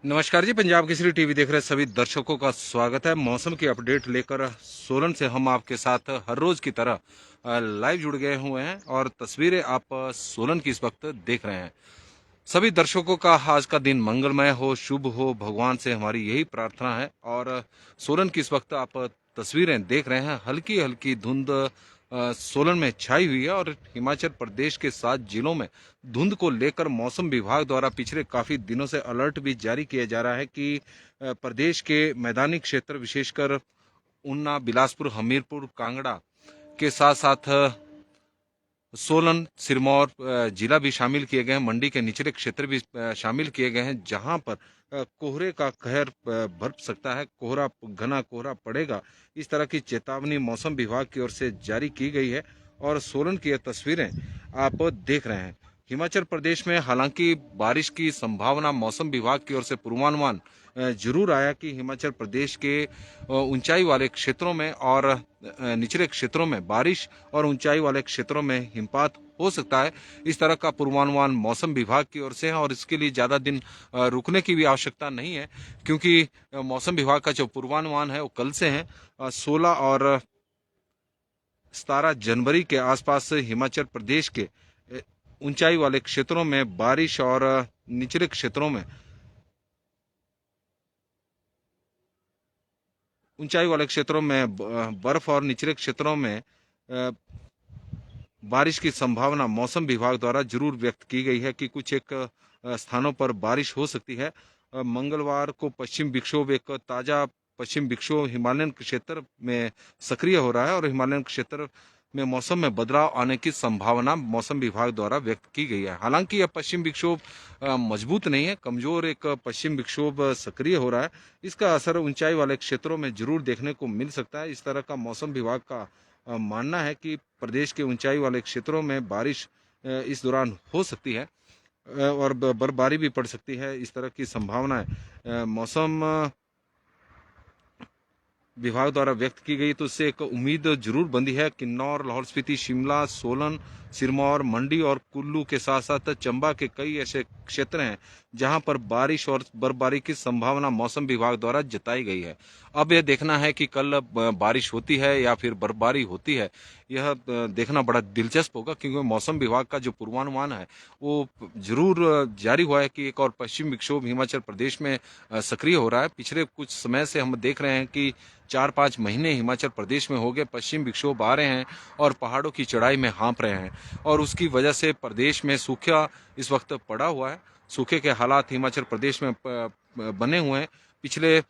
नमस्कार जी। पंजाब केसरी टीवी देख रहे सभी दर्शकों का स्वागत है। मौसम की अपडेट लेकर सोलन से हम आपके साथ हर रोज की तरह लाइव जुड़ गए हुए हैं और तस्वीरें आप सोलन की इस वक्त देख रहे हैं। सभी दर्शकों का आज का दिन मंगलमय हो, शुभ हो, भगवान से हमारी यही प्रार्थना है। और सोलन की इस वक्त आप तस्वीरें देख रहे हैं। हल्की हल्की धुंध सोलन में छाई हुई है और हिमाचल प्रदेश के 7 जिलों में धुंध को लेकर मौसम विभाग द्वारा पिछले काफी दिनों से अलर्ट भी जारी किया जा रहा है कि प्रदेश के मैदानी क्षेत्र विशेषकर ऊना, बिलासपुर, हमीरपुर, कांगड़ा के साथ साथ सोलन, सिरमौर जिला भी शामिल किए गए हैं। मंडी के निचले क्षेत्र भी शामिल किए गए हैं, जहां पर कोहरे का कहर बरप सकता है। कोहरा, घना कोहरा पड़ेगा, इस तरह की चेतावनी मौसम विभाग की ओर से जारी की गई है। और सोलन की ये तस्वीरें आप देख रहे हैं। हिमाचल प्रदेश में हालांकि बारिश की संभावना मौसम विभाग की ओर से पूर्वानुमान जरूर आया कि हिमाचल प्रदेश के ऊंचाई वाले क्षेत्रों में और निचले क्षेत्रों में बारिश और ऊंचाई वाले क्षेत्रों में हिमपात हो सकता है। इस तरह का पूर्वानुमान मौसम विभाग की ओर से है और इसके लिए ज्यादा दिन रुकने की भी आवश्यकता नहीं है, क्योंकि मौसम विभाग का जो पूर्वानुमान है वो कल से है। 16 और 17 जनवरी के आसपास हिमाचल प्रदेश के ऊंचाई वाले क्षेत्रों में बारिश और निचले क्षेत्रों में ऊंचाई वाले क्षेत्रों में बर्फ और निचले क्षेत्रों में बारिश की संभावना मौसम विभाग द्वारा जरूर व्यक्त की गई है कि कुछ एक स्थानों पर बारिश हो सकती है। मंगलवार को पश्चिम विक्षोभ, एक ताजा पश्चिम विक्षोभ हिमालयन क्षेत्र में सक्रिय हो रहा है और हिमालयन क्षेत्र में मौसम में बदलाव आने की संभावना मौसम विभाग द्वारा व्यक्त की गई है। हालांकि यह पश्चिम विक्षोभ मजबूत नहीं है, कमजोर एक पश्चिम विक्षोभ सक्रिय हो रहा है। इसका असर ऊंचाई वाले क्षेत्रों में जरूर देखने को मिल सकता है। इस तरह का मौसम विभाग का मानना है कि प्रदेश के ऊंचाई वाले क्षेत्रों में बारिश इस दौरान हो सकती है और बर्फबारी भी पड़ सकती है। इस तरह की संभावना है मौसम विभाग द्वारा व्यक्त की गई, तो इससे एक उम्मीद जरूर बंधी है। किन्नौर, लाहौल स्पीति, शिमला, सोलन, सिरमौर, मंडी और कुल्लू के साथ साथ चंबा के कई ऐसे क्षेत्र हैं जहां पर बारिश और बर्फबारी की संभावना मौसम विभाग द्वारा जताई गई है। अब यह देखना है कि कल बारिश होती है या फिर बर्फबारी होती है, यह देखना बड़ा दिलचस्प होगा, क्योंकि मौसम विभाग का जो पूर्वानुमान है वो जरूर जारी हुआ है कि एक और पश्चिम विक्षोभ हिमाचल प्रदेश में सक्रिय हो रहा है। पिछले कुछ समय से हम देख रहे हैं कि 4-5 महीने हिमाचल प्रदेश में हो गए पश्चिम विक्षोभ आ रहे हैं और पहाड़ों की चढ़ाई में हाँप रहे हैं और उसकी वजह से प्रदेश में सूखा इस वक्त पड़ा हुआ है। सूखे के हालात हिमाचल प्रदेश में बने हुए हैं। पिछले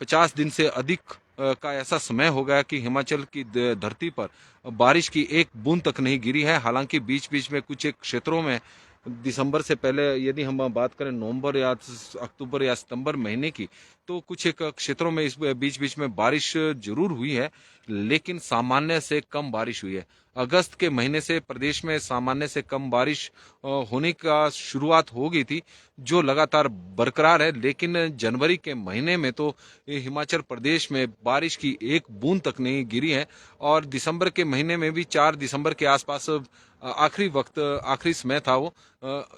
50 दिन से अधिक का ऐसा समय हो गया कि हिमाचल की धरती पर बारिश की एक बूंद तक नहीं गिरी है। हालांकि बीच बीच में कुछ एक क्षेत्रों में दिसंबर से पहले यदि हम बात करें नवंबर या अक्टूबर या सितंबर महीने की, तो कुछ एक क्षेत्रों में इस बीच बीच में बारिश जरूर हुई है, लेकिन सामान्य से कम बारिश हुई है। अगस्त के महीने से प्रदेश में सामान्य से कम बारिश होने का शुरुआत हो गई थी, जो लगातार बरकरार है। लेकिन जनवरी के महीने में तो हिमाचल प्रदेश में बारिश की एक बूंद तक नहीं गिरी है और दिसंबर के महीने में भी 4 दिसंबर के आसपास आखिरी वक्त, आखिरी समय था वो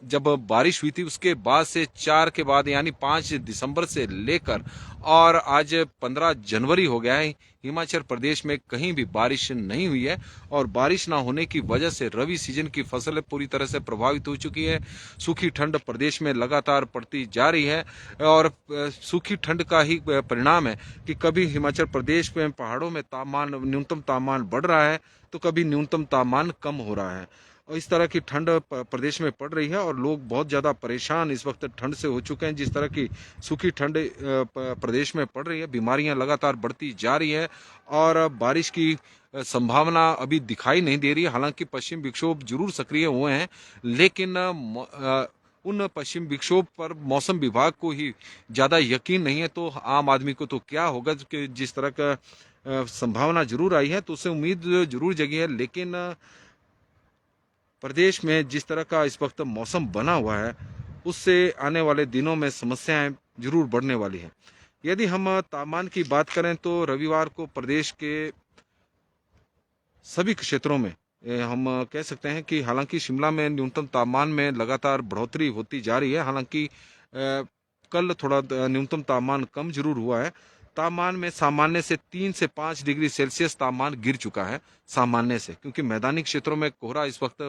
जब बारिश हुई थी। उसके बाद से 4 के बाद यानी 5 दिसंबर से लेकर और आज 15 जनवरी हो गया है, हिमाचल प्रदेश में कहीं भी बारिश नहीं हुई है। और बारिश ना होने की वजह से रबी सीजन की फसलें पूरी तरह से प्रभावित हो चुकी है। सूखी ठंड प्रदेश में लगातार पड़ती जा रही है और सूखी ठंड का ही परिणाम है कि कभी हिमाचल प्रदेश में पहाड़ों में तापमान, न्यूनतम तापमान बढ़ रहा है तो कभी न्यूनतम तापमान कम हो रहा है। और इस तरह की ठंड प्रदेश में पड़ रही है और लोग बहुत ज़्यादा परेशान इस वक्त ठंड से हो चुके हैं। जिस तरह की सूखी ठंड प्रदेश में पड़ रही है, बीमारियां लगातार बढ़ती जा रही है और बारिश की संभावना अभी दिखाई नहीं दे रही है। हालांकि पश्चिम विक्षोभ जरूर सक्रिय हुए हैं, लेकिन उन पश्चिम विक्षोभ पर मौसम विभाग को ही ज़्यादा यकीन नहीं है, तो आम आदमी को तो क्या होगा कि जिस तरह का संभावना जरूर आई है तो उससे उम्मीद जरूर जगी है। लेकिन प्रदेश में जिस तरह का इस वक्त मौसम बना हुआ है, उससे आने वाले दिनों में समस्याएं जरूर बढ़ने वाली है। यदि हम तापमान की बात करें तो रविवार को प्रदेश के सभी क्षेत्रों में हम कह सकते हैं कि हालांकि शिमला में न्यूनतम तापमान में लगातार बढ़ोतरी होती जा रही है। हालांकि कल थोड़ा न्यूनतम तापमान कम जरूर हुआ है। तापमान में सामान्य से 3 से 5 डिग्री सेल्सियस तापमान गिर चुका है सामान्य से, क्योंकि मैदानी क्षेत्रों में कोहरा इस वक्त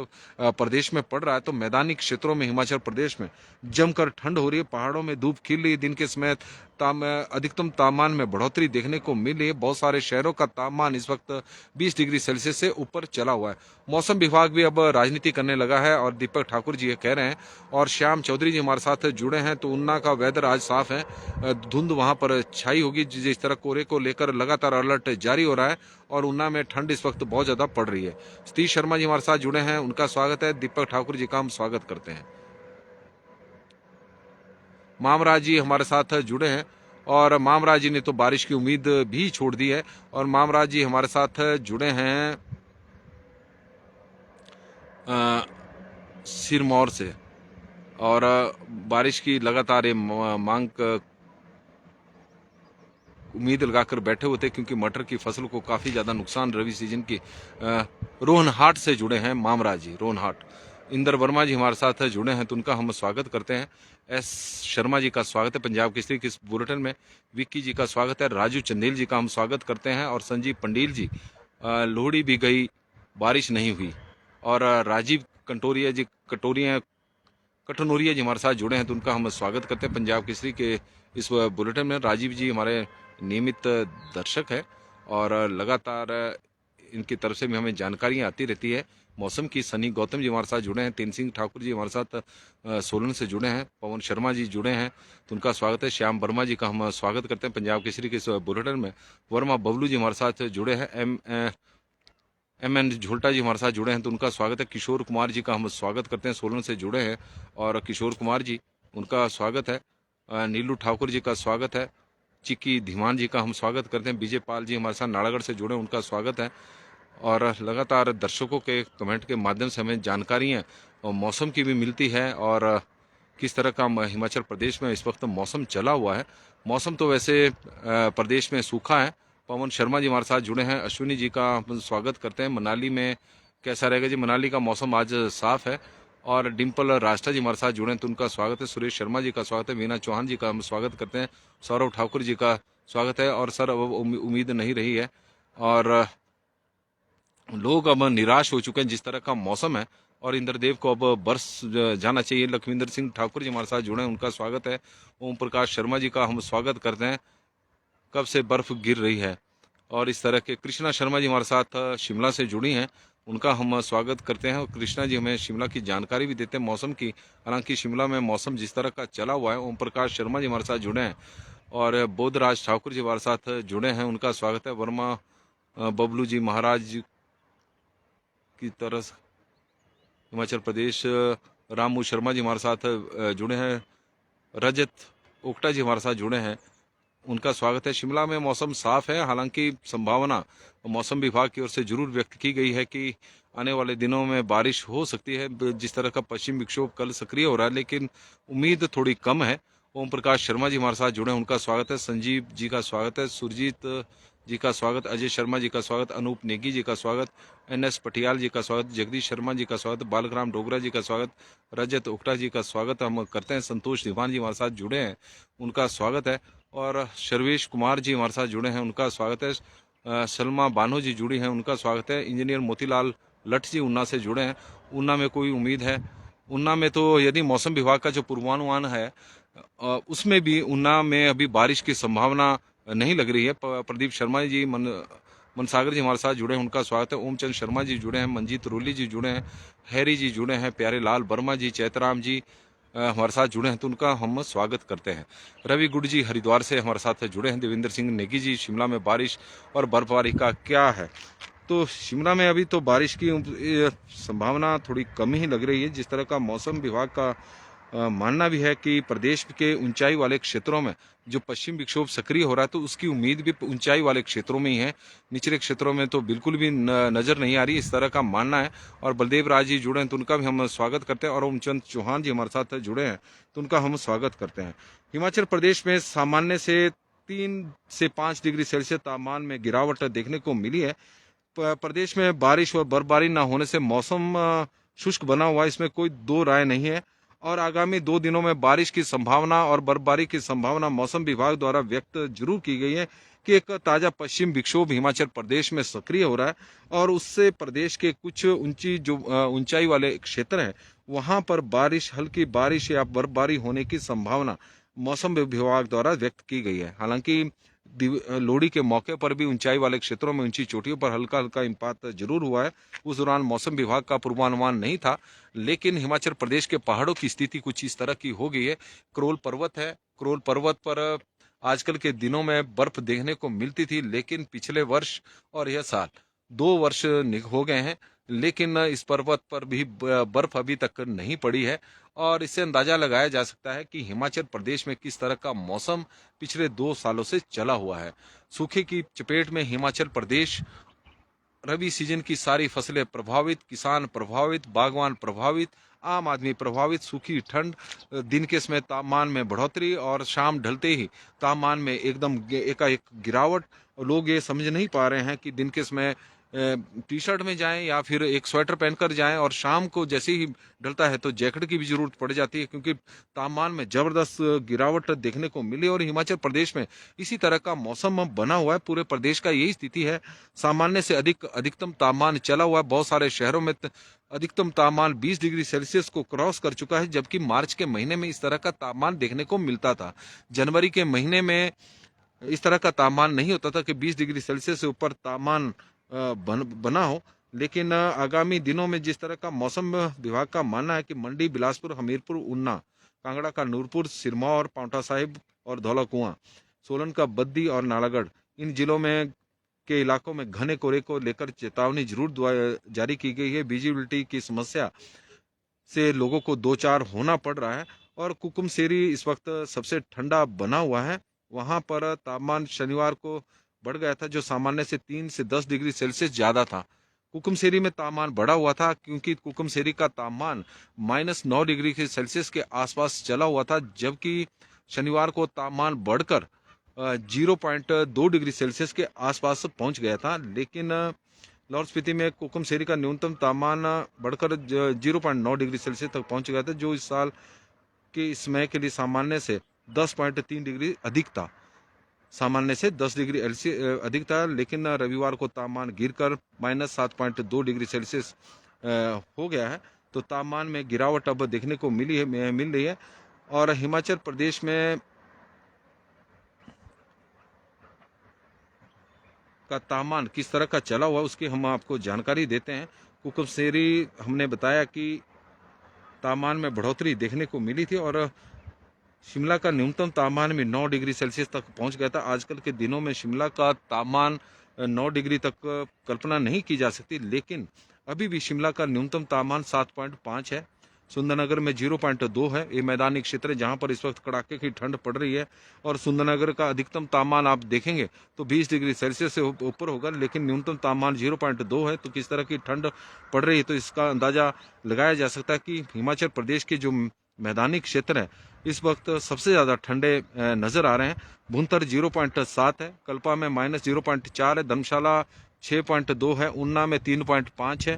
प्रदेश में पड़ रहा है। तो मैदानी क्षेत्रों में हिमाचल प्रदेश में जमकर ठंड हो रही है, पहाड़ों में धूप खिल रही है। दिन के समय अधिकतम तापमान में बढ़ोतरी देखने को मिल रही है। बहुत सारे शहरों का तापमान इस वक्त 20 डिग्री सेल्सियस से ऊपर चला हुआ है। मौसम विभाग भी अब राजनीति करने लगा है और दीपक ठाकुर जी ये कह रहे हैं, और श्याम चौधरी जी हमारे साथ जुड़े हैं। तो ऊना का वेदर आज साफ है, धुंध वहां पर छाई होगी। जिस तरह कोहरे को लेकर लगातार अलर्ट जारी हो रहा है और ऊना में ठंड इस वक्त बहुत ज्यादा पड़ रही है। सतीश शर्मा जी हमारे साथ जुड़े हैं, उनका स्वागत है। दीपक ठाकुर जी का हम स्वागत करते हैं। मामराज जी हमारे साथ जुड़े हैं और मामराज जी ने तो बारिश की उम्मीद भी छोड़ दी है। और मामराज जी हमारे साथ जुड़े हैं सिरमौर से, और बारिश की लगातार मांग उम्मीद लगाकर बैठे हुए थे, क्योंकि मटर की फसल को काफी ज्यादा नुकसान रवि सीजन की। रोहनहाट से जुड़े हैं मामराज जी, रोहनहाट। इंदर वर्मा जी हमारे साथ जुड़े हैं, तो उनका हम स्वागत करते हैं। एस शर्मा जी का स्वागत है पंजाब केसरी के इस बुलेटिन में। विक्की जी का स्वागत है। राजू चंदेल जी का हम स्वागत करते हैं। और संजीव पंडील जी, लोहड़ी भी गई बारिश नहीं हुई। और राजीव कंटोरिया जी कटनोरिया जी हमारे साथ जुड़े हैं, तो उनका हम स्वागत करते हैं पंजाब केसरी के इस बुलेटिन में। राजीव जी हमारे नियमित दर्शक है और लगातार इनकी तरफ से भी हमें जानकारियां आती रहती है मौसम की। सनी गौतम जी हमारे साथ जुड़े हैं। तेन सिंह ठाकुर जी हमारे साथ सोलन से जुड़े हैं। पवन शर्मा जी जुड़े हैं, तो उनका स्वागत है। श्याम वर्मा जी का हम स्वागत करते हैं पंजाब केसरी के इस बुलेटिन में। वर्मा बबलू जी हमारे साथ जुड़े हैं। एम एन झोल्टा जी हमारे साथ जुड़े हैं, तो उनका स्वागत है। किशोर कुमार जी का हम स्वागत करते हैं, सोलन से जुड़े हैं। और किशोर कुमार जी, उनका स्वागत है। नीलू ठाकुर जी का स्वागत है। चिक्की धीमान जी का हम स्वागत करते हैं। विजय पाल जी हमारे साथ नालागढ़ से जुड़े, उनका स्वागत है। और लगातार दर्शकों के कमेंट के माध्यम से हमें जानकारियां मौसम की भी मिलती है और किस तरह का हिमाचल प्रदेश में इस वक्त मौसम चला हुआ है। मौसम तो वैसे प्रदेश में सूखा है। पवन शर्मा जी हमारे साथ जुड़े हैं। अश्विनी जी का हम स्वागत करते हैं। मनाली में कैसा रहेगा जी? मनाली का मौसम आज साफ है। और डिम्पल राष्ट्रा जी हमारे साथ जुड़े हैं, तो उनका स्वागत है। सुरेश शर्मा जी का स्वागत है। मीना चौहान जी का हम स्वागत करते हैं। सौरभ ठाकुर जी का स्वागत है। और सर, अब उम्मीद नहीं रही है और लोग अब निराश हो चुके हैं जिस तरह का मौसम है, और इंद्रदेव को अब बरस जाना चाहिए। लखविंदर सिंह ठाकुर जी हमारे साथ जुड़े हैं, उनका स्वागत है। ओम प्रकाश शर्मा जी का हम स्वागत करते हैं। कब से बर्फ गिर रही है? और इस तरह के कृष्णा शर्मा जी हमारे साथ शिमला से जुड़ी हैं, उनका हम स्वागत करते हैं। और कृष्णा जी हमें शिमला की जानकारी भी देते हैं मौसम की। हालांकि शिमला में मौसम जिस तरह का चला हुआ है। ओम प्रकाश शर्मा जी हमारे साथ जुड़े हैं। और बोधराज ठाकुर जी हमारे साथ जुड़े हैं, उनका स्वागत है। वर्मा बबलू जी महाराज की तरफ हिमाचल प्रदेश। रामू शर्मा जी हमारे साथ जुड़े हैं। रजत ओक्टा जी हमारे साथ जुड़े हैं, उनका स्वागत है। शिमला में मौसम साफ है, हालांकि संभावना मौसम विभाग की ओर से जरूर व्यक्त की गई है कि आने वाले दिनों में बारिश हो सकती है। जिस तरह का पश्चिम विक्षोभ कल सक्रिय हो रहा है, लेकिन उम्मीद थोड़ी कम है। ओम प्रकाश शर्मा जी हमारे साथ जुड़े हैं, उनका स्वागत है। संजीव जी का स्वागत है। सुरजीत जी का स्वागत। अजय शर्मा जी का स्वागत। अनूप नेगी जी का स्वागत। NS पटियाल जी का स्वागत। जगदीश शर्मा जी का स्वागत। बालग्राम डोगरा जी का स्वागत। रजत ओक्टा जी का स्वागत हम करते हैं। संतोष दीवान जी हमारे साथ जुड़े हैं, उनका स्वागत है। और सर्वेश कुमार जी हमारे साथ जुड़े हैं, उनका स्वागत है। सलमा बानो जी जुड़ी हैं, उनका स्वागत है। इंजीनियर मोतीलाल लठ जी ऊना से जुड़े हैं। ऊना में कोई उम्मीद है? ऊना में तो यदि मौसम विभाग का जो पूर्वानुमान है उसमें भी ऊना में अभी बारिश की संभावना नहीं लग रही है। प्रदीप शर्मा जी मनसागर जी हमारे साथ जुड़े हैं, उनका स्वागत है। ओमचंद शर्मा जी जुड़े हैं। मंजीत रोली जी जुड़े हैं। हैरी जी जुड़े हैं। प्यारे लाल वर्मा जी, चैतराम जी हमारे साथ जुड़े हैं, तो उनका हम स्वागत करते हैं। रवि गुड जी हरिद्वार से हमारे साथ जुड़े हैं। देवेंद्र सिंह नेगी जी, शिमला में बारिश और बर्फबारी का क्या है? तो शिमला में अभी तो बारिश की संभावना थोड़ी कम ही लग रही है। जिस तरह का मौसम विभाग का मानना भी है कि प्रदेश के ऊंचाई वाले क्षेत्रों में जो पश्चिम विक्षोभ सक्रिय हो रहा है, तो उसकी उम्मीद भी ऊंचाई वाले क्षेत्रों में ही है। निचले क्षेत्रों में तो बिल्कुल भी नजर नहीं आ रही, इस तरह का मानना है। और बलदेव राज जी जुड़े हैं, तो उनका भी हम स्वागत करते हैं। और ओमचंद चौहान जी हमारे साथ जुड़े हैं, तो उनका हम स्वागत करते हैं। हिमाचल प्रदेश में सामान्य से 3 से 5 डिग्री सेल्सियस तापमान में गिरावट देखने को मिली है। प्रदेश में बारिश और बर्फबारी न होने से मौसम शुष्क बना हुआ है, इसमें कोई दो राय नहीं है। और आगामी 2 दिनों में बारिश की संभावना और बर्फबारी की संभावना मौसम विभाग द्वारा व्यक्त जरूर की गई है कि एक ताजा पश्चिम विक्षोभ हिमाचल प्रदेश में सक्रिय हो रहा है और उससे प्रदेश के कुछ ऊंचाई वाले क्षेत्र हैं वहां पर हल्की बारिश या बर्फबारी होने की संभावना मौसम विभाग द्वारा व्यक्त की गई है। हालांकि लोहड़ी के मौके पर भी ऊंचाई वाले क्षेत्रों में ऊंची चोटियों पर हल्का हल्का हिमपात जरूर हुआ है। उस दौरान मौसम विभाग का पूर्वानुमान नहीं था, लेकिन हिमाचल प्रदेश के पहाड़ों की स्थिति कुछ इस तरह की हो गई है। क्रोल पर्वत है, क्रोल पर्वत पर आजकल के दिनों में बर्फ देखने को मिलती थी, लेकिन पिछले वर्ष और यह साल 2 वर्ष हो गए हैं, लेकिन इस पर्वत पर भी बर्फ अभी तक नहीं पड़ी है। और इससे अंदाजा लगाया जा सकता है कि हिमाचल प्रदेश में किस तरह का मौसम पिछले 2 सालों से चला हुआ है। सूखे की चपेट में हिमाचल प्रदेश, रबी सीजन की सारी फसलें प्रभावित, किसान प्रभावित, बागवान प्रभावित, आम आदमी प्रभावित। सूखी ठंड, दिन के समय तापमान में बढ़ोतरी और शाम ढलते ही तापमान में एकदम एकाएक गिरावट। लोग ये समझ नहीं पा रहे हैं कि दिन के समय टी शर्ट में जाएं या फिर एक स्वेटर पहनकर जाएं, और शाम को जैसे ही ढलता है तो जैकेट की भी जरूरत पड़ जाती है, क्योंकि तापमान में जबरदस्त गिरावट देखने को मिली। और हिमाचल प्रदेश में इसी तरह का मौसम बना हुआ है। पूरे प्रदेश का यही स्थिति है। सामान्य से अधिकतम तापमान चला हुआ है। बहुत सारे शहरों में अधिकतम तापमान 20 डिग्री सेल्सियस को क्रॉस कर चुका है, जबकि मार्च के महीने में इस तरह का तापमान देखने को मिलता था। जनवरी के महीने में इस तरह का तापमान नहीं होता था कि 20 डिग्री सेल्सियस से ऊपर तापमान बना हो। लेकिन आगामी दिनों में जिस तरह का मौसम विभाग का मानना है कि मंडी, बिलासपुर, हमीरपुर, ऊना, कांगड़ा का नूरपुर, सिरमौर, पांवटा साहिब और धौलाकुआं, सोलन का बद्दी और नालागढ़, इन जिलों में के इलाकों में घने कोहरे को लेकर चेतावनी जरूर जारी की गई है। विजिबिलिटी की समस्या से लोगों को दो चार होना पड़ रहा है। और कुकुमसेरी इस वक्त सबसे ठंडा बना हुआ है। वहां पर तापमान शनिवार को बढ़ गया था, जो सामान्य से 3 से 10 डिग्री सेल्सियस ज्यादा था। कुकुमसेरी में तापमान बढ़ा हुआ था क्योंकि कुकुमसेरी का तापमान -9 डिग्री सेल्सियस के आसपास चला हुआ था, जबकि शनिवार को तापमान बढ़कर 0.2 डिग्री सेल्सियस के आसपास पहुंच गया था। लेकिन लाहौल स्पीति में कुकुमसेरी का न्यूनतम तापमान बढ़कर 0.9 डिग्री सेल्सियस तक पहुंच गया था, जो इस साल के इस समय के लिए सामान्य से 10.3 डिग्री अधिक था। सामान्य से 10 डिग्री अधिक था। लेकिन रविवार को तापमान गिरकर -7.2 डिग्री सेल्सियस हो गया है। तो तापमान में गिरावट अब देखने को मिल रही है। और हिमाचल प्रदेश में का तापमान किस तरह का चला हुआ उसकी हम आपको जानकारी देते हैं। कुकुमसेरी हमने बताया कि तापमान में बढ़ोतरी देखने को मिली थी और शिमला का न्यूनतम तापमान में 9 डिग्री सेल्सियस तक पहुंच गया था। आजकल के दिनों में शिमला का तापमान 9 डिग्री तक कल्पना नहीं की जा सकती, लेकिन अभी भी शिमला का न्यूनतम तापमान 7.5 है। सुंदरनगर में 0.2 है। ये मैदानी क्षेत्र है जहां पर इस वक्त कड़ाके की ठंड पड़ रही है। और सुंदरनगर का अधिकतम तापमान आप देखेंगे तो 20 डिग्री सेल्सियस से ऊपर होगा, लेकिन न्यूनतम तापमान 0.2 है। तो किस तरह की ठंड पड़ रही है, तो इसका अंदाजा लगाया जा सकता है कि हिमाचल प्रदेश के जो मैदानी क्षेत्र है इस वक्त सबसे ज्यादा ठंडे नजर आ रहे हैं। भुंतर 0.7 है, कल्पा में -0.4 है, धर्मशाला 6.2 है, ऊना में 3.5 है,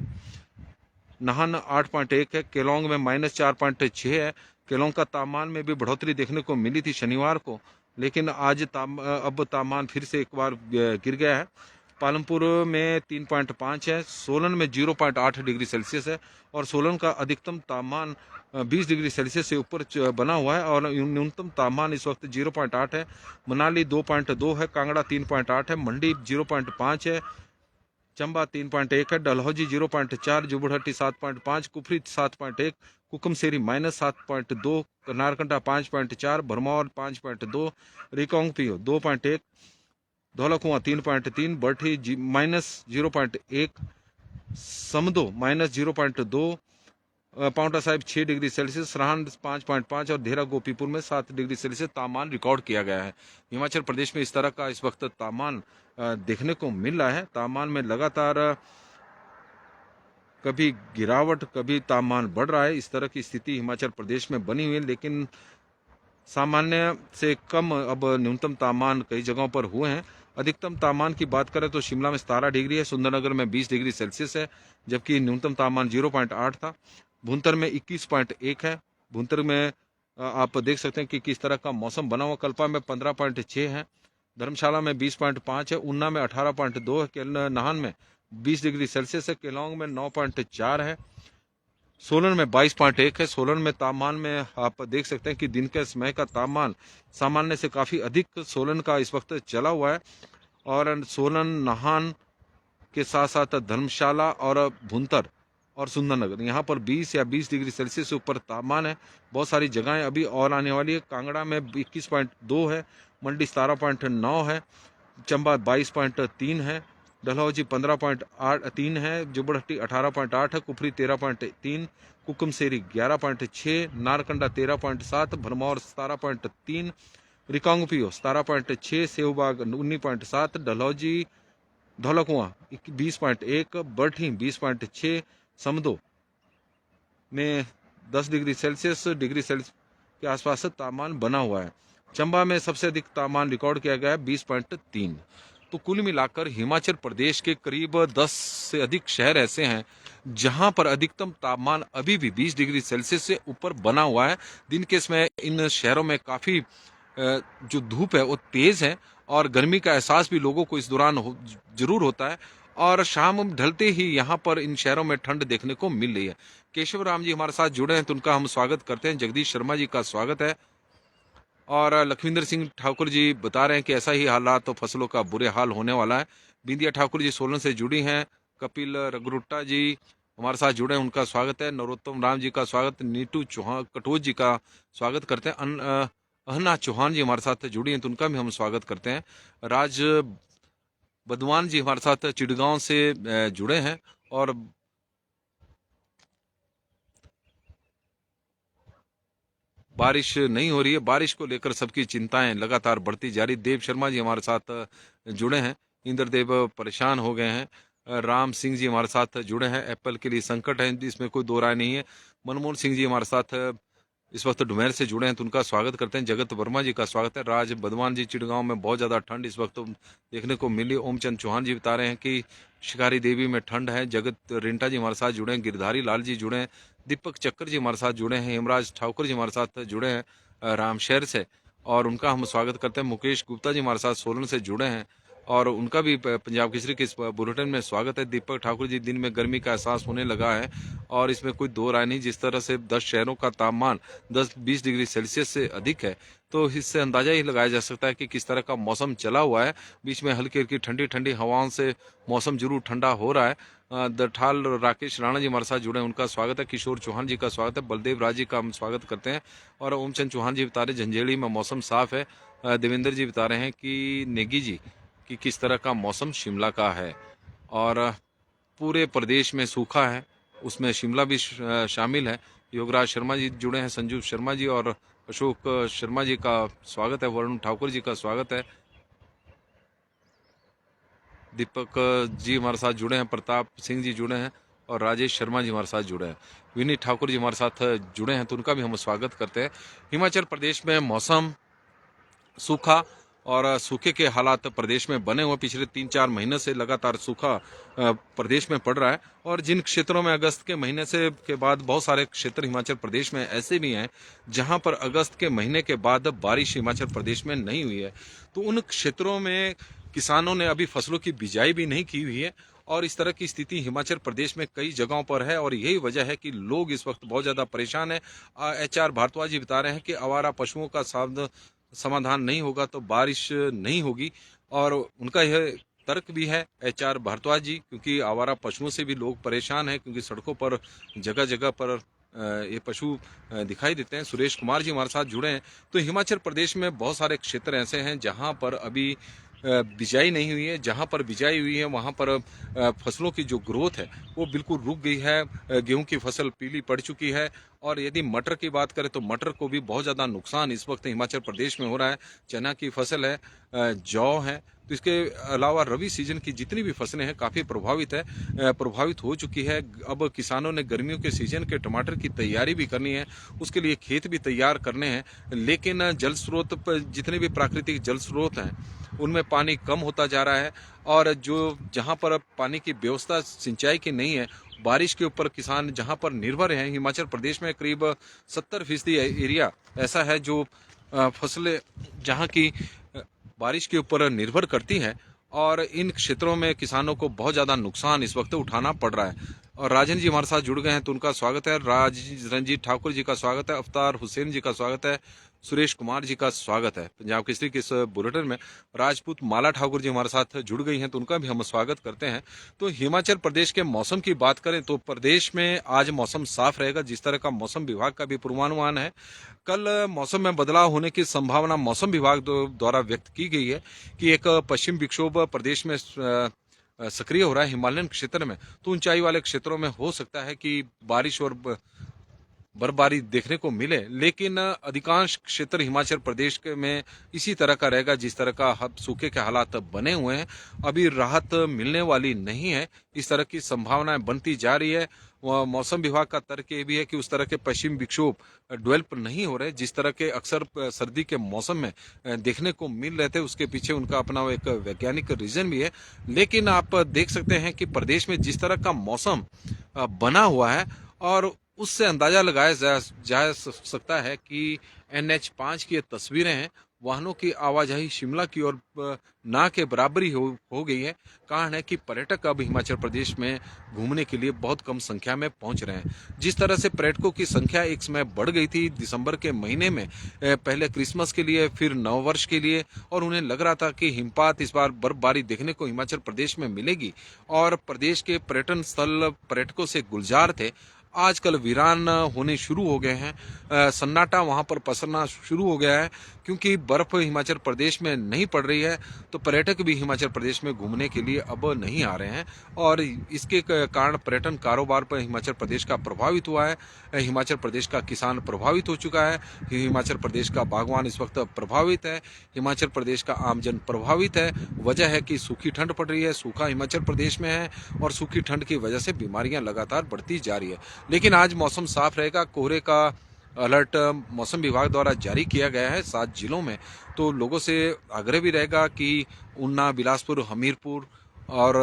नाहन 8.1 है, केलोंग में -4.6 है। केलोंग का तापमान में भी बढ़ोतरी देखने को मिली थी शनिवार को, लेकिन आज अब तापमान फिर से एक बार गिर गया है। पालमपुर में 3.5 है, सोलन में 0.8 डिग्री सेल्सियस है और सोलन का अधिकतम तापमान 20 डिग्री सेल्सियस से ऊपर बना हुआ है और न्यूनतम तापमान इस वक्त 0.8 है। मनाली 2.2 है, कांगड़ा 3.8 है, मंडी 0.5 है, चंबा 3.1 है, डलहौजी 0.4, जुबड़हट्टी 7.5, कुफरी 7.1, कुकुमसेरी -7.2, नारकंडा 5.4, भरमौर 5.2, रिकांगपिओ 2.1, धौलाकुआं 3.3, बरठी -0.1, समदो -0.2, पांवटा साहिब 6 डिग्री सेल्सियस, सराहन 5.5 और देहरा गोपीपुर में 7 डिग्री सेल्सियस तापमान रिकॉर्ड किया गया है। हिमाचल प्रदेश में इस तरह का इस वक्त तापमान देखने को मिल रहा है। तापमान में लगातार कभी गिरावट, कभी तापमान बढ़ रहा है। इस तरह की स्थिति हिमाचल प्रदेश में बनी हुई है, लेकिन सामान्य से कम अब न्यूनतम तापमान कई जगहों पर हुए हैं। अधिकतम तापमान की बात करें तो शिमला में 17 डिग्री है, सुंदरनगर में 20 डिग्री सेल्सियस है, जबकि न्यूनतम तापमान 0.8 था। भुंतर में 21.1 है, भुंतर में आप देख सकते हैं कि किस तरह का मौसम बना हुआ। कल्पा में 15.6 है, धर्मशाला में 20.5 है, उन्ना में 18.2 है, नाहन में 20 डिग्री सेल्सियस है, केलोंग में 9.4 है, सोलन में 22.1 है। सोलन में तापमान में आप देख सकते हैं कि दिन के समय का तापमान सामान्य से काफ़ी अधिक सोलन का इस वक्त चला हुआ है। और सोलन, नाहन के साथ साथ धर्मशाला और भुंतर और सुंदरनगर यहाँ पर 20 या 20 डिग्री सेल्सियस से ऊपर तापमान है। बहुत सारी जगहें अभी और आने वाली है। कांगड़ा में 21.2 है, मंडी 17.9 है, चंबा 22.3 है, डलहौजी 15.3 है, जुबड़हट्टी 18.8 है, कुफरी 13.3, कुकुमसेरी 11.6, नारकंडा 13.7, भरमौर 17.3, रिकांगपियो 17.6, सेवबाग 19.7, डलहौजी धौलाकुआं 20.1, बरठी 20.6, समदो में 10 डिग्री सेल्सियस के आसपास तापमान बना हुआ है। चंबा में सबसे अधिक तापमान रिकॉर्ड किया गया है 20.3। तो कुल मिलाकर हिमाचल प्रदेश के करीब 10 से अधिक शहर ऐसे हैं जहां पर अधिकतम तापमान अभी भी 20 डिग्री सेल्सियस से ऊपर बना हुआ है। दिन के समय इन शहरों में काफ़ी जो धूप है वो तेज़ है और गर्मी का एहसास भी लोगों को इस दौरान जरूर होता है। और शाम ढलते ही यहाँ पर इन शहरों में ठंड देखने को मिल रही है। केशव राम जी हमारे साथ जुड़े हैं तो उनका हम स्वागत करते हैं। जगदीश शर्मा जी का स्वागत है। और लखविंदर सिंह ठाकुर जी बता रहे हैं कि ऐसा ही हालात तो फसलों का बुरे हाल होने वाला है। बिंदिया ठाकुर जी सोलन से जुड़ी हैं। कपिल रघुरुट्टा जी हमारे साथ जुड़े हैं, उनका स्वागत है। नरोत्तम राम जी का स्वागत, नीटू चौहान कटोच जी का स्वागत करते हैं। अहना चौहान जी हमारे साथ जुड़ी हैं तो उनका भी हम स्वागत करते हैं। राज बदवान जी हमारे साथ चिड़गांव से जुड़े हैं। और बारिश नहीं हो रही है, बारिश को लेकर सबकी चिंताएं लगातार बढ़ती जा रही। देव शर्मा जी हमारे साथ जुड़े हैं। इंद्रदेव परेशान हो गए हैं। राम सिंह जी हमारे साथ जुड़े हैं। एप्पल के लिए संकट है, इसमें कोई दो राय नहीं है। मनमोहन सिंह जी हमारे साथ इस वक्त डुमेर से जुड़े हैं तो उनका स्वागत करते हैं। जगत वर्मा जी का स्वागत है। राज बदवान जी चिड़गांव में बहुत ज़्यादा ठंड इस वक्त देखने को मिली। ओमचंद चौहान जी बता रहे हैं कि शिकारी देवी में ठंड है। जगत रिंटा जी हमारे साथ जुड़े हैं। गिरधारी लाल जी जुड़े हैं। दीपक चक्कर जी हमारे साथ जुड़े हैं। हेमराज ठाकुर जी हमारे साथ जुड़े हैं रामशहर से और उनका हम स्वागत करते हैं। मुकेश गुप्ता जी हमारे साथ सोलन से जुड़े हैं और उनका भी पंजाब केसरी के इस बुलेटिन में स्वागत है। दीपक ठाकुर जी, दिन में गर्मी का एहसास होने लगा है और इसमें कोई दो राय नहीं। जिस तरह से 10 शहरों का तापमान 10-20 डिग्री सेल्सियस से अधिक है तो इससे अंदाजा ही लगाया जा सकता है कि किस तरह का मौसम चला हुआ है। बीच में हल्की हल्की ठंडी ठंडी हवाओं से मौसम जरूर ठंडा हो रहा है। दठाल राकेश राणा जी हमारे साथ जुड़े हैं, उनका स्वागत है। किशोर चौहान जी का स्वागत है। बलदेव राज जी का हम स्वागत करते हैं। और ओमचंद चौहान जी बता रहे झंझेड़ी में मौसम साफ है। देवेंद्र जी बता रहे हैं कि नेगी जी कि किस तरह का मौसम शिमला का है और पूरे प्रदेश में सूखा है, उसमें शिमला भी शामिल है। योगराज शर्मा जी जुड़े हैं। संजू शर्मा जी और अशोक शर्मा जी का स्वागत है। वरुण ठाकुर जी का स्वागत है। दीपक जी हमारे साथ जुड़े हैं। प्रताप सिंह जी जुड़े हैं और राजेश शर्मा जी हमारे साथ जुड़े हैं। विनीत ठाकुर जी हमारे साथ जुड़े हैं तो उनका भी हम स्वागत करते हैं। हिमाचल प्रदेश में मौसम सूखा और सूखे के हालात प्रदेश में बने हुए पिछले 3-4 महीने से लगातार सूखा प्रदेश में पड़ रहा है। और जिन क्षेत्रों में अगस्त के महीने से के बाद बहुत सारे क्षेत्र हिमाचल प्रदेश में ऐसे भी हैं जहां पर अगस्त के महीने के बाद बारिश हिमाचल प्रदेश में नहीं हुई है, तो उन क्षेत्रों में किसानों ने अभी फसलों की बिजाई भी नहीं की हुई है। और इस तरह की स्थिति हिमाचल प्रदेश में कई जगहों पर है और यही वजह है कि लोग इस वक्त बहुत ज़्यादा परेशान है। HR भारद्वाज जी बता रहे हैं कि आवारा पशुओं का समाधान नहीं होगा तो बारिश नहीं होगी। और उनका यह तर्क भी है HR भारद्वाज जी, क्योंकि आवारा पशुओं से भी लोग परेशान हैं क्योंकि सड़कों पर जगह जगह पर ये पशु दिखाई देते हैं। सुरेश कुमार जी हमारे साथ जुड़े हैं। तो हिमाचल प्रदेश में बहुत सारे क्षेत्र ऐसे हैं जहां पर अभी बिजाई नहीं हुई है। जहां पर बिजाई हुई है वहां पर फसलों की जो ग्रोथ है वो बिल्कुल रुक गई है। गेहूं की फसल पीली पड़ चुकी है। और यदि मटर की बात करें तो मटर को भी बहुत ज़्यादा नुकसान इस वक्त हिमाचल प्रदेश में हो रहा है। चना की फसल है, जौ है, तो इसके अलावा रबी सीजन की जितनी भी फसलें हैं काफ़ी प्रभावित हो चुकी है। अब किसानों ने गर्मियों के सीजन के टमाटर की तैयारी भी करनी है, उसके लिए खेत भी तैयार करने हैं। लेकिन जल स्रोत पर जितने भी प्राकृतिक जल स्रोत हैं उनमें पानी कम होता जा रहा है। और जो जहाँ पर पानी की व्यवस्था सिंचाई की नहीं है, बारिश के ऊपर किसान जहाँ पर निर्भर हैं, हिमाचल प्रदेश में करीब 70% एरिया ऐसा है जो फसलें जहाँ की बारिश के ऊपर निर्भर करती हैं, और इन क्षेत्रों में किसानों को बहुत ज़्यादा नुकसान इस वक्त उठाना पड़ रहा है। और राजन जी हमारे साथ जुड़ गए हैं, तो उनका स्वागत है। रंजीत ठाकुर जी का स्वागत है, अवतार हुसैन जी का स्वागत है, सुरेश कुमार जी का स्वागत है। पंजाब केसरी के इस बुलेटिन में राजपूत माला ठाकुर जी हमारे साथ जुड़ गई हैं, तो उनका भी हम स्वागत करते हैं। तो हिमाचल प्रदेश के मौसम की बात करें तो प्रदेश में आज मौसम साफ रहेगा, जिस तरह का मौसम विभाग का भी पूर्वानुमान है। कल मौसम में बदलाव होने की संभावना मौसम विभाग द्वारा व्यक्त की गई है कि एक पश्चिम विक्षोभ प्रदेश में सक्रिय हो रहा है हिमालयन क्षेत्र में, तो ऊंचाई वाले क्षेत्रों में हो सकता है कि बारिश और बर्फबारी देखने को मिले। लेकिन अधिकांश क्षेत्र हिमाचल प्रदेश में इसी तरह का रहेगा जिस तरह का सूखे के हालात बने हुए हैं, अभी राहत मिलने वाली नहीं है। इस तरह की संभावनाएं बनती जा रही है। मौसम विभाग का तर्क ये भी है कि उस तरह के पश्चिम विक्षोभ डेवलप नहीं हो रहे जिस तरह के अक्सर सर्दी के मौसम में देखने को मिल रहे थे। उसके पीछे उनका अपना एक वैज्ञानिक रीजन भी है। लेकिन आप देख सकते हैं कि प्रदेश में जिस तरह का मौसम बना हुआ है, और उससे अंदाजा लगाया जा सकता है कि NH5 की ये तस्वीरें हैं, वाहनों की आवाजाही शिमला की ओर ना के बराबरी हो गई है। कारण है कि पर्यटक अब हिमाचल प्रदेश में घूमने के लिए बहुत कम संख्या में पहुंच रहे हैं। जिस तरह से पर्यटकों की संख्या एक समय बढ़ गई थी दिसंबर के महीने में, पहले क्रिसमस के लिए, फिर नववर्ष के लिए, और उन्हें लग रहा था कि हिमपात इस बार बर्फबारी देखने को हिमाचल प्रदेश में मिलेगी, और प्रदेश के पर्यटन स्थल पर्यटकों से गुलजार थे, आजकल वीरान होने शुरू हो गए हैं। सन्नाटा वहां पर पसरना शुरू हो गया है, क्योंकि बर्फ हिमाचल प्रदेश में नहीं पड़ रही है, तो पर्यटक भी हिमाचल प्रदेश में घूमने के लिए अब नहीं आ रहे हैं, और इसके कारण पर्यटन कारोबार पर हिमाचल प्रदेश का प्रभावित हुआ है। हिमाचल प्रदेश का किसान प्रभावित हो चुका है, हिमाचल प्रदेश का बागवान इस वक्त प्रभावित है, हिमाचल प्रदेश का आमजन प्रभावित है। वजह है कि सूखी ठंड पड़ रही है, सूखा हिमाचल प्रदेश में है, और सूखी ठंड की वजह से बीमारियां लगातार बढ़ती जा रही है। लेकिन आज मौसम साफ रहेगा। कोहरे का अलर्ट मौसम विभाग द्वारा जारी किया गया है 7 जिलों में, तो लोगों से आग्रह भी रहेगा कि ऊना, बिलासपुर, हमीरपुर और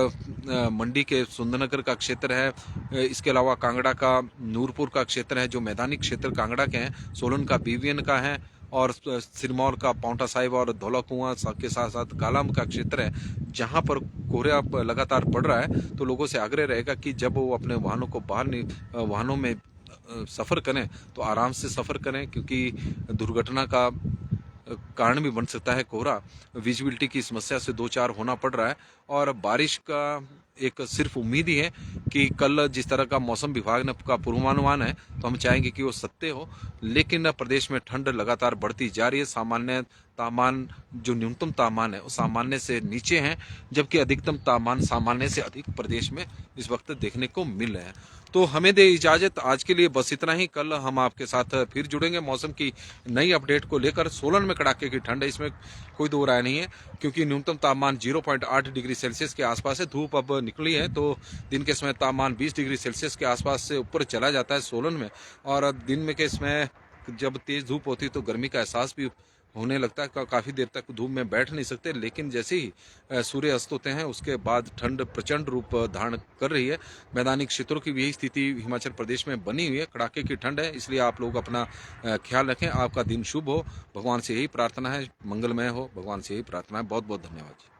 मंडी के सुंदरनगर का क्षेत्र है, इसके अलावा कांगड़ा का नूरपुर का क्षेत्र है, जो मैदानी क्षेत्र कांगड़ा के हैं, सोलन का BVN का है, और सिरमौर का पांवटा साहिब और धौलाकुआं के साथ साथ कालाम का क्षेत्र है, जहां पर कोहरा लगातार पड़ रहा है। तो लोगों से आग्रह रहेगा कि जब वो अपने वाहनों को वाहनों में सफ़र करें तो आराम से सफ़र करें, क्योंकि दुर्घटना का कारण भी बन सकता है कोहरा। विजिबिलिटी की समस्या से दो चार होना पड़ रहा है, और बारिश का एक सिर्फ उम्मीद ही है कि कल जिस तरह का मौसम विभाग का पूर्वानुमान है, तो हम चाहेंगे कि वो सत्य हो। लेकिन प्रदेश में ठंड लगातार बढ़ती जा रही है। सामान्य तापमान, जो न्यूनतम तापमान है वो सामान्य से नीचे है, जबकि अधिकतम तापमान सामान्य से अधिक प्रदेश में इस वक्त देखने को मिल रहे हैं। तो हमें दे इजाजत, आज के लिए बस इतना ही। कल हम आपके साथ फिर जुड़ेंगे मौसम की नई अपडेट को लेकर। सोलन में कड़ाके की ठंड है, इसमें कोई दो राय नहीं है, क्योंकि न्यूनतम तापमान 0.8 डिग्री सेल्सियस के आसपास है। धूप अब निकली है, तो दिन के समय तापमान 20 डिग्री सेल्सियस के आसपास से ऊपर चला जाता है सोलन में, और दिन में के समय जब तेज धूप होती है तो गर्मी का एहसास भी होने लगता है। काफ़ी देर तक धूप में बैठ नहीं सकते, लेकिन जैसे ही सूर्य अस्त होते हैं उसके बाद ठंड प्रचंड रूप धारण कर रही है। मैदानी क्षेत्रों की भी यही स्थिति हिमाचल प्रदेश में बनी हुई है, कड़ाके की ठंड है, इसलिए आप लोग अपना ख्याल रखें। आपका दिन शुभ हो, भगवान से यही प्रार्थना है, मंगलमय हो, भगवान से यही प्रार्थना है। बहुत बहुत धन्यवाद।